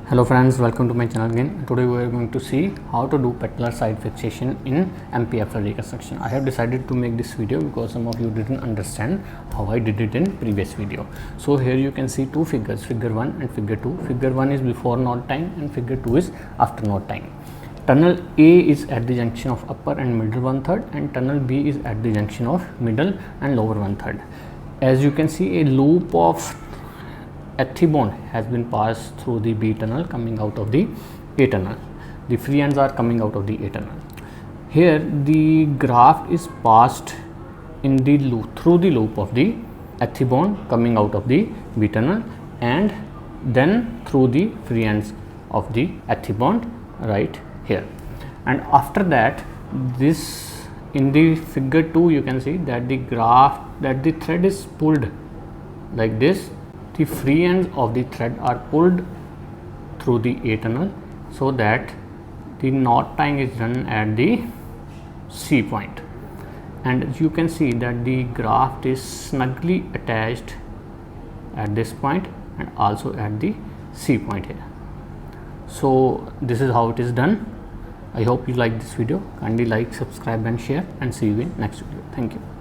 Hello friends, welcome to my channel again. Today we are going to see how to do patellar side fixation in MPFL reconstruction. I have decided to make this video because some of you didn't understand how I did it in previous video. So here you can see two figures, figure 1 and figure 2. Figure 1 is before knot tying and figure 2 is after knot tying. Tunnel A is at the junction of upper and middle 1/3 and tunnel B is at the junction of middle and lower 1/3. As you can see, a loop of HT bond has been passed through the B tunnel coming out of the A tunnel. The free ends are coming out of the A tunnel. Here the graft is passed in the loop through the loop of the HT bond coming out of the B tunnel and then through the free ends of the HT bond right here. And after that, this in the figure 2 you can see that the thread is pulled like this. The free ends of the thread are pulled through the A tunnel so that the knot tying is done at the C point, and you can see that the graft is snugly attached at this point and also at the C point here. So this is how it is done. I hope you like this video. Kindly like, subscribe and share, and see you in next video. Thank you.